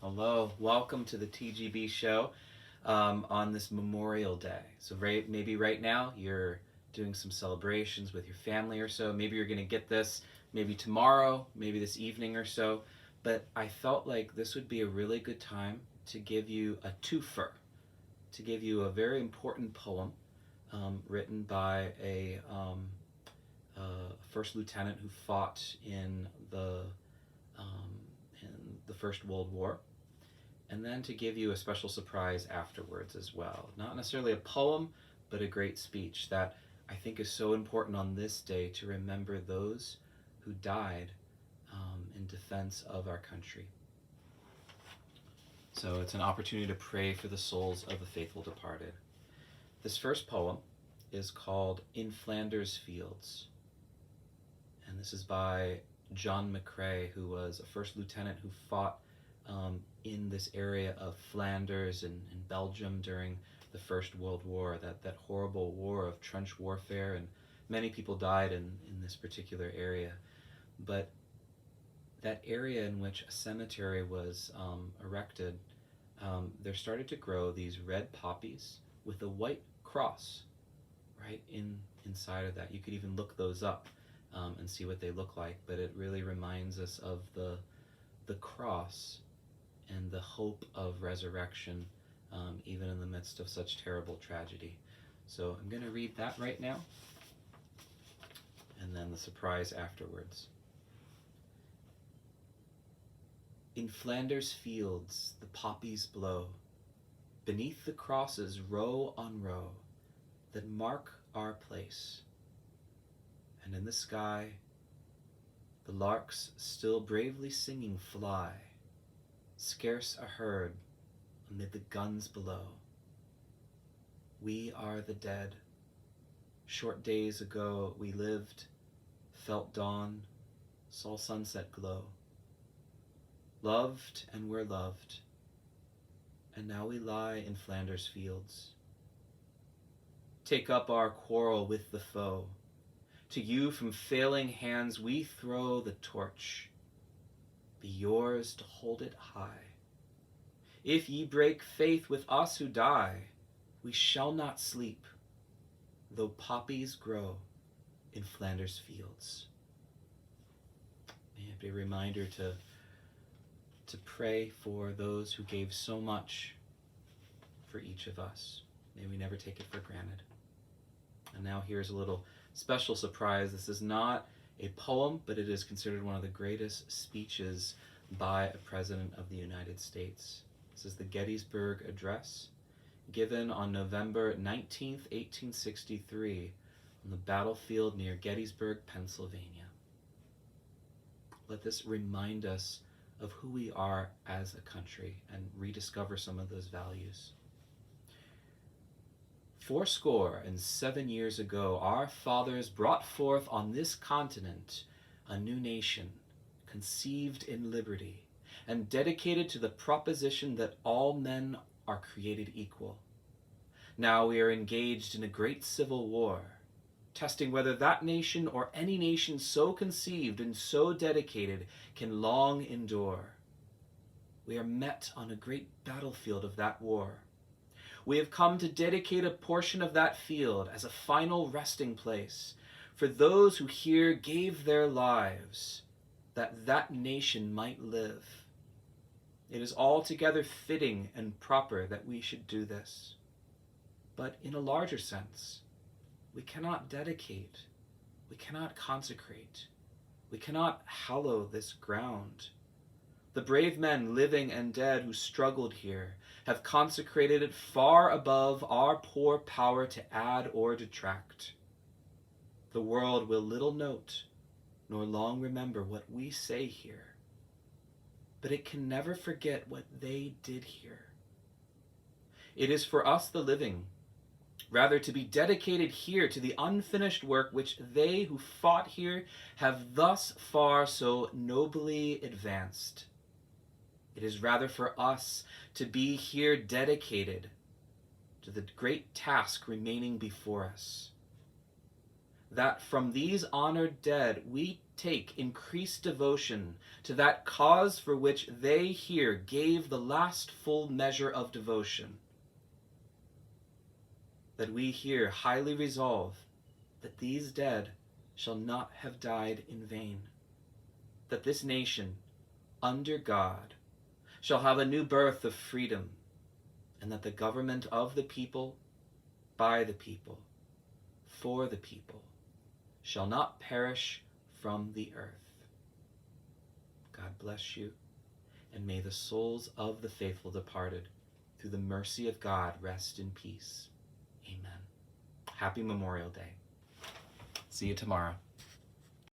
Hello, welcome to the TGB show on this Memorial Day. So maybe right now you're doing some celebrations with your family or so. Maybe you're going to get this maybe tomorrow, maybe this evening or so. But I felt like this would be a really good time to give you a twofer, to give you a very important poem written by a first lieutenant who fought um, in the First World War, and then to give you a special surprise afterwards as well. Not necessarily a poem, but a great speech that I think is so important on this day to remember those who died in defense of our country. So it's an opportunity to pray for the souls of the faithful departed. This first poem is called In Flanders Fields, and this is by John McCrae, who was a first lieutenant who fought in this area of Flanders and in Belgium during the First World War, that horrible war of trench warfare, and many people died in this particular area. But that area in which a cemetery was erected, there started to grow these red poppies with a white cross right inside of that. You could even look those up and see what they look like, but it really reminds us of the cross and the hope of resurrection, even in the midst of such terrible tragedy. So I'm going to read that right now, and then the surprise afterwards. In Flanders fields the poppies blow, beneath the crosses row on row that mark our place. And in the sky the larks still bravely singing fly, scarce a herd amid the guns below. We are the dead. Short days ago we lived, felt dawn, saw sunset glow, loved and were loved, and now we lie in Flanders fields. Take up our quarrel with the foe. To you from failing hands we throw the torch. Be yours to hold it high. If ye break faith with us who die, we shall not sleep, though poppies grow in Flanders fields. May it be a reminder to pray for those who gave so much for each of us. May we never take it for granted. And now here's a little special surprise. This is not a poem, but it is considered one of the greatest speeches by a president of the United States. This is the Gettysburg Address, given on November 19th, 1863, on the battlefield near Gettysburg, Pennsylvania. Let this remind us of who we are as a country and rediscover some of those values. 77 years ago, our fathers brought forth on this continent a new nation, conceived in liberty, and dedicated to the proposition that all men are created equal. Now we are engaged in a great civil war, testing whether that nation or any nation so conceived and so dedicated can long endure. We are met on a great battlefield of that war. We have come to dedicate a portion of that field as a final resting place for those who here gave their lives that that nation might live. It is altogether fitting and proper that we should do this. But in a larger sense, we cannot dedicate, we cannot consecrate, we cannot hallow this ground. The brave men, living and dead, who struggled here have consecrated it far above our poor power to add or detract. The world will little note nor long remember what we say here, but it can never forget what they did here. It is for us, the living, rather to be dedicated here to the unfinished work which they who fought here have thus far so nobly advanced. It is rather for us to be here dedicated to the great task remaining before us, that from these honored dead we take increased devotion to that cause for which they here gave the last full measure of devotion, that we here highly resolve that these dead shall not have died in vain, that this nation, under God, shall have a new birth of freedom, and that the government of the people, by the people, for the people, shall not perish from the earth. God bless you, and may the souls of the faithful departed, through the mercy of God, rest in peace. Amen. Happy Memorial Day. See you tomorrow.